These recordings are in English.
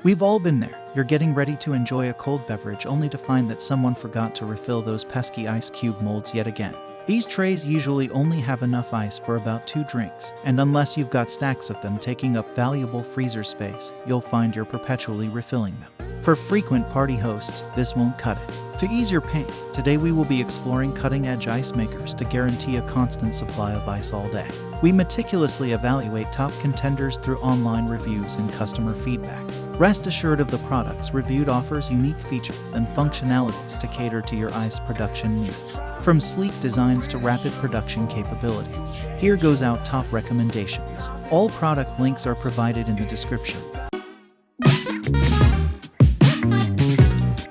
We've all been there. You're getting ready to enjoy a cold beverage only to find that someone forgot to refill those pesky ice cube molds yet again. These trays usually only have enough ice for about 2 drinks, and unless you've got stacks of them taking up valuable freezer space, you'll find you're perpetually refilling them. For frequent party hosts, this won't cut it. To ease your pain, today we will be exploring cutting-edge ice makers to guarantee a constant supply of ice all day. We meticulously evaluate top contenders through online reviews and customer feedback. Rest assured of the products reviewed offers unique features and functionalities to cater to your ice production needs. From sleek designs to rapid production capabilities, here goes our top recommendations. All product links are provided in the description.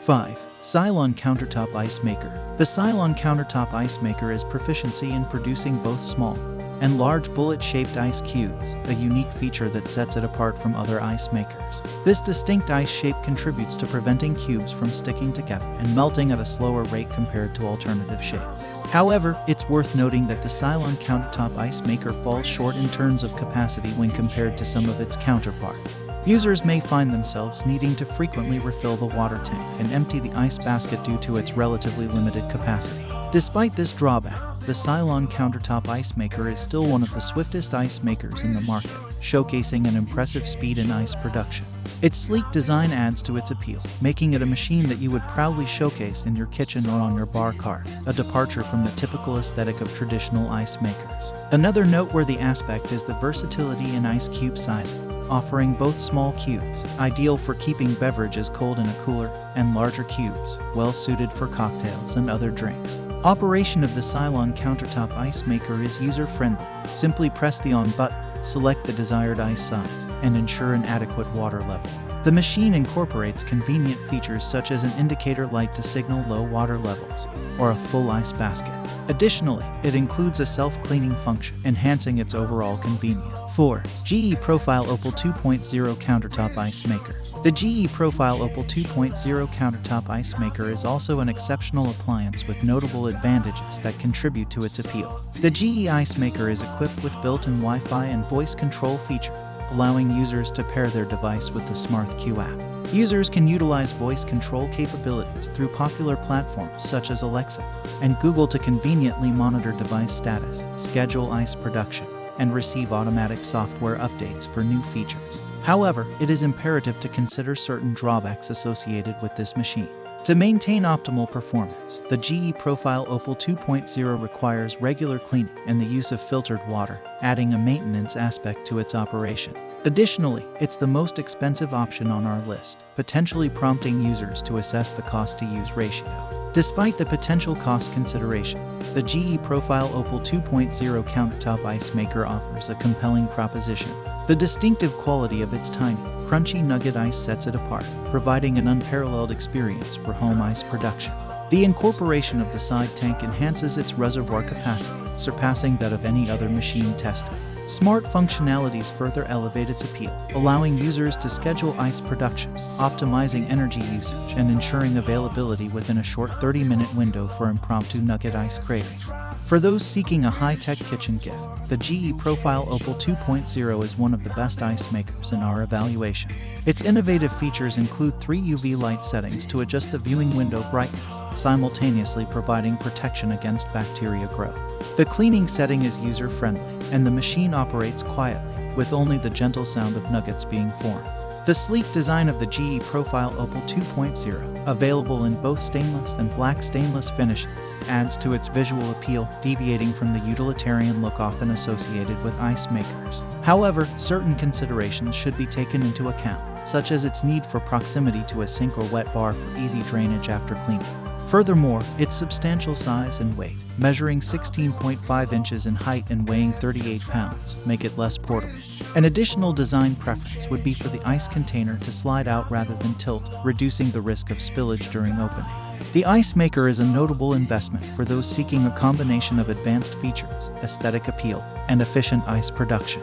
5. Silonn Countertop Ice Maker. The Silonn Countertop Ice Maker is proficiency in producing both small and large bullet-shaped ice cubes, a unique feature that sets it apart from other ice makers. This distinct ice shape contributes to preventing cubes from sticking together and melting at a slower rate compared to alternative shapes. However, it's worth noting that the Silonn Countertop Ice Maker falls short in terms of capacity when compared to some of its counterparts. Users may find themselves needing to frequently refill the water tank and empty the ice basket due to its relatively limited capacity. Despite this drawback, the Silonn Countertop Ice Maker is still one of the swiftest ice makers in the market, showcasing an impressive speed in ice production. Its sleek design adds to its appeal, making it a machine that you would proudly showcase in your kitchen or on your bar cart, a departure from the typical aesthetic of traditional ice makers. Another noteworthy aspect is the versatility in ice cube sizing, offering both small cubes, ideal for keeping beverages cold in a cooler, and larger cubes, well suited for cocktails and other drinks. Operation of the Silonn Countertop Ice Maker is user-friendly. Simply press the on button, select the desired ice size, and ensure an adequate water level. The machine incorporates convenient features such as an indicator light to signal low water levels, or a full ice basket. Additionally, it includes a self-cleaning function, enhancing its overall convenience. 4. GE Profile Opal 2.0 Countertop Ice Maker. The GE Profile Opal 2.0 Countertop Ice Maker is also an exceptional appliance with notable advantages that contribute to its appeal. The GE Ice Maker is equipped with built-in Wi-Fi and voice control features, allowing users to pair their device with the SmartQ app. Users can utilize voice control capabilities through popular platforms such as Alexa and Google to conveniently monitor device status, schedule ice production, and receive automatic software updates for new features. However, it is imperative to consider certain drawbacks associated with this machine. To maintain optimal performance, the GE Profile Opal 2.0 requires regular cleaning and the use of filtered water, adding a maintenance aspect to its operation. Additionally, it's the most expensive option on our list, potentially prompting users to assess the cost-to-use ratio. Despite the potential cost considerations, the GE Profile Opal 2.0 Countertop Ice Maker offers a compelling proposition. The distinctive quality of its tiny, crunchy nugget ice sets it apart, providing an unparalleled experience for home ice production. The incorporation of the side tank enhances its reservoir capacity, surpassing that of any other machine tested. Smart functionalities further elevate its appeal, allowing users to schedule ice production, optimizing energy usage, and ensuring availability within a short 30-minute window for impromptu nugget ice craving. For those seeking a high-tech kitchen gift, the GE Profile Opal 2.0 is one of the best ice makers in our evaluation. Its innovative features include 3 UV light settings to adjust the viewing window brightness, simultaneously providing protection against bacteria growth. The cleaning setting is user-friendly, and the machine operates quietly, with only the gentle sound of nuggets being formed. The sleek design of the GE Profile Opal 2.0, available in both stainless and black stainless finishes, adds to its visual appeal, deviating from the utilitarian look often associated with ice makers. However, certain considerations should be taken into account, such as its need for proximity to a sink or wet bar for easy drainage after cleaning. Furthermore, its substantial size and weight, measuring 16.5 inches in height and weighing 38 pounds, make it less portable. An additional design preference would be for the ice container to slide out rather than tilt, reducing the risk of spillage during opening. The ice maker is a notable investment for those seeking a combination of advanced features, aesthetic appeal, and efficient ice production.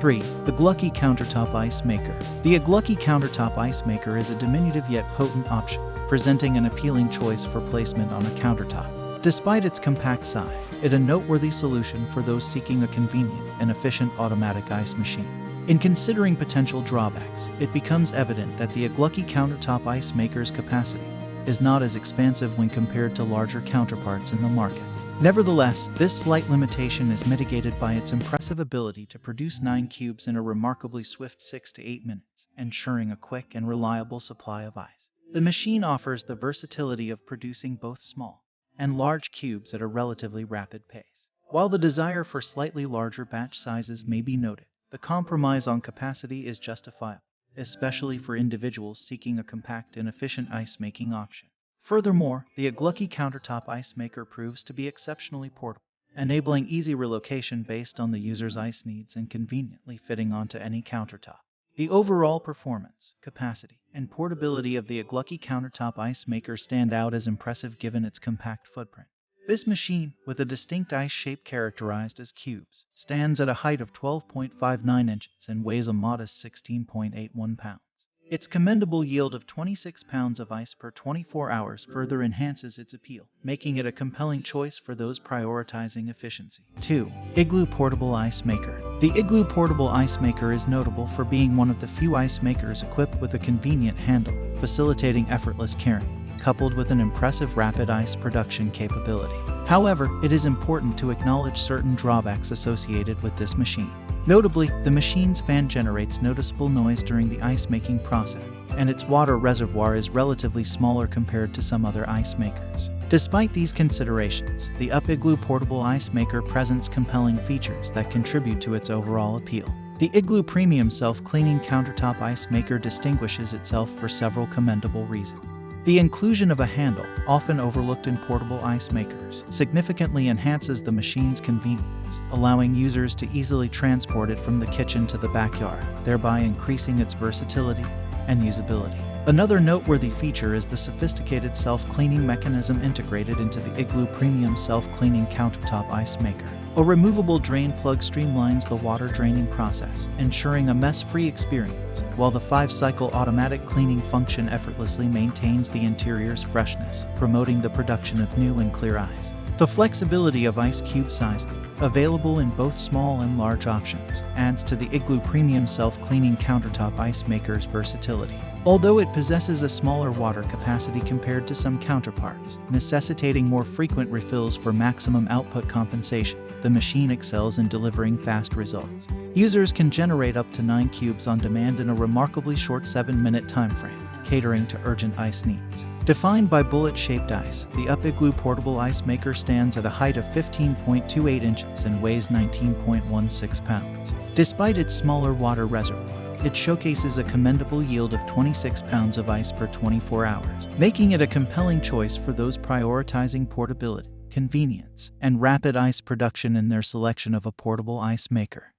3. Aglucky Countertop Ice Maker. The Aglucky Countertop Ice Maker is a diminutive yet potent option, presenting an appealing choice for placement on a countertop. Despite its compact size, it is a noteworthy solution for those seeking a convenient and efficient automatic ice machine. In considering potential drawbacks, it becomes evident that the Aglucky countertop ice maker's capacity is not as expansive when compared to larger counterparts in the market. Nevertheless, this slight limitation is mitigated by its impressive ability to produce 9 cubes in a remarkably swift 6 to 8 minutes, ensuring a quick and reliable supply of ice. The machine offers the versatility of producing both small and large cubes at a relatively rapid pace. While the desire for slightly larger batch sizes may be noted, the compromise on capacity is justifiable, especially for individuals seeking a compact and efficient ice-making option. Furthermore, the Aglucky countertop ice maker proves to be exceptionally portable, enabling easy relocation based on the user's ice needs and conveniently fitting onto any countertop. The overall performance, capacity, and portability of the Aglucky countertop ice maker stand out as impressive given its compact footprint. This machine, with a distinct ice shape characterized as cubes, stands at a height of 12.59 inches and weighs a modest 16.81 pounds. Its commendable yield of 26 pounds of ice per 24 hours further enhances its appeal, making it a compelling choice for those prioritizing efficiency. 2. Igloo Portable Ice Maker. The Igloo Portable Ice Maker is notable for being one of the few ice makers equipped with a convenient handle, facilitating effortless carrying, coupled with an impressive rapid ice production capability. However, it is important to acknowledge certain drawbacks associated with this machine. Notably, the machine's fan generates noticeable noise during the ice-making process, and its water reservoir is relatively smaller compared to some other ice makers. Despite these considerations, the UpIgloo Portable Ice Maker presents compelling features that contribute to its overall appeal. The Igloo Premium Self-Cleaning Countertop Ice Maker distinguishes itself for several commendable reasons. The inclusion of a handle, often overlooked in portable ice makers, significantly enhances the machine's convenience, allowing users to easily transport it from the kitchen to the backyard, thereby increasing its versatility and usability. Another noteworthy feature is the sophisticated self-cleaning mechanism integrated into the Igloo Premium Self-Cleaning Countertop Ice Maker. A removable drain plug streamlines the water draining process, ensuring a mess-free experience, while the 5-cycle automatic cleaning function effortlessly maintains the interior's freshness, promoting the production of new and clear ice. The flexibility of ice cube sizing, available in both small and large options, adds to the Igloo Premium Self-Cleaning Countertop Ice Maker's versatility. Although it possesses a smaller water capacity compared to some counterparts, necessitating more frequent refills for maximum output compensation, the machine excels in delivering fast results. Users can generate up to 9 cubes on demand in a remarkably short 7-minute time frame, catering to urgent ice needs. Defined by bullet-shaped ice, the UpIgloo Portable Ice Maker stands at a height of 15.28 inches and weighs 19.16 pounds. Despite its smaller water reservoir, it showcases a commendable yield of 26 pounds of ice per 24 hours, making it a compelling choice for those prioritizing portability, convenience, and rapid ice production in their selection of a portable ice maker.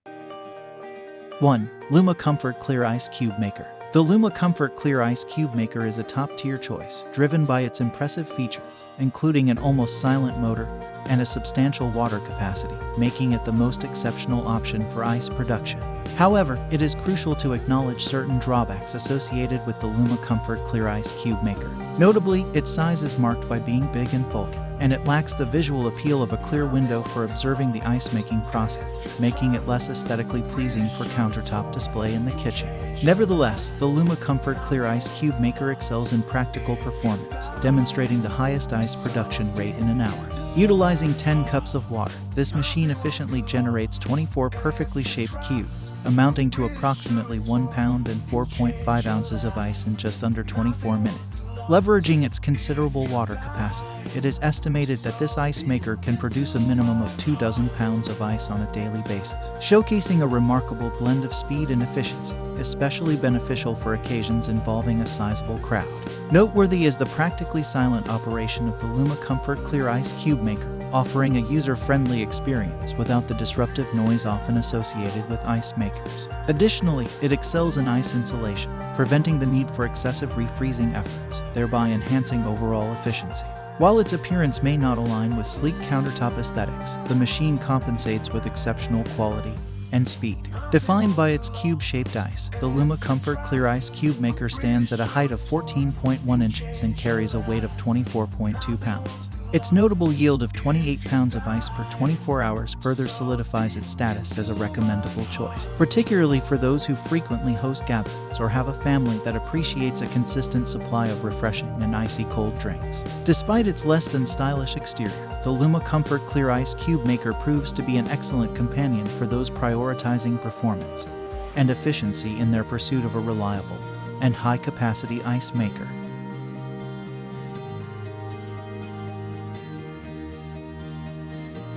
1. Luma Comfort Clear Ice Cube Maker. The Luma Comfort Clear Ice Cube Maker is a top-tier choice, driven by its impressive features, including an almost silent motor and a substantial water capacity, making it the most exceptional option for ice production. However, it is crucial to acknowledge certain drawbacks associated with the Luma Comfort Clear Ice Cube Maker. Notably, its size is marked by being big and bulky, and it lacks the visual appeal of a clear window for observing the ice-making process, making it less aesthetically pleasing for countertop display in the kitchen. Nevertheless, the Luma Comfort Clear Ice Cube Maker excels in practical performance, demonstrating the highest ice production rate in an hour. Utilizing 10 cups of water, this machine efficiently generates 24 perfectly shaped cubes, amounting to approximately 1 pound and 4.5 ounces of ice in just under 24 minutes. Leveraging its considerable water capacity, it is estimated that this ice maker can produce a minimum of 24 pounds of ice on a daily basis, showcasing a remarkable blend of speed and efficiency, especially beneficial for occasions involving a sizable crowd. Noteworthy is the practically silent operation of the Luma Comfort Clear Ice Cube Maker, offering a user-friendly experience without the disruptive noise often associated with ice makers. Additionally, it excels in ice insulation, preventing the need for excessive refreezing efforts, thereby enhancing overall efficiency. While its appearance may not align with sleek countertop aesthetics, the machine compensates with exceptional quality, and speed. Defined by its cube-shaped ice, the Luma Comfort Clear Ice Cube Maker stands at a height of 14.1 inches and carries a weight of 24.2 pounds. Its notable yield of 28 pounds of ice per 24 hours further solidifies its status as a recommendable choice, particularly for those who frequently host gatherings or have a family that appreciates a consistent supply of refreshing and icy cold drinks. Despite its less than stylish exterior, the Luma Comfort Clear Ice Cube Maker proves to be an excellent companion for those prioritizing performance and efficiency in their pursuit of a reliable and high-capacity ice maker.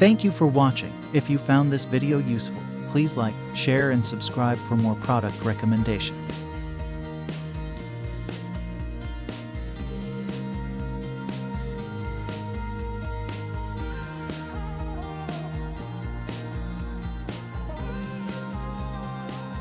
Thank you for watching. If you found this video useful, please like, share, and subscribe for more product recommendations.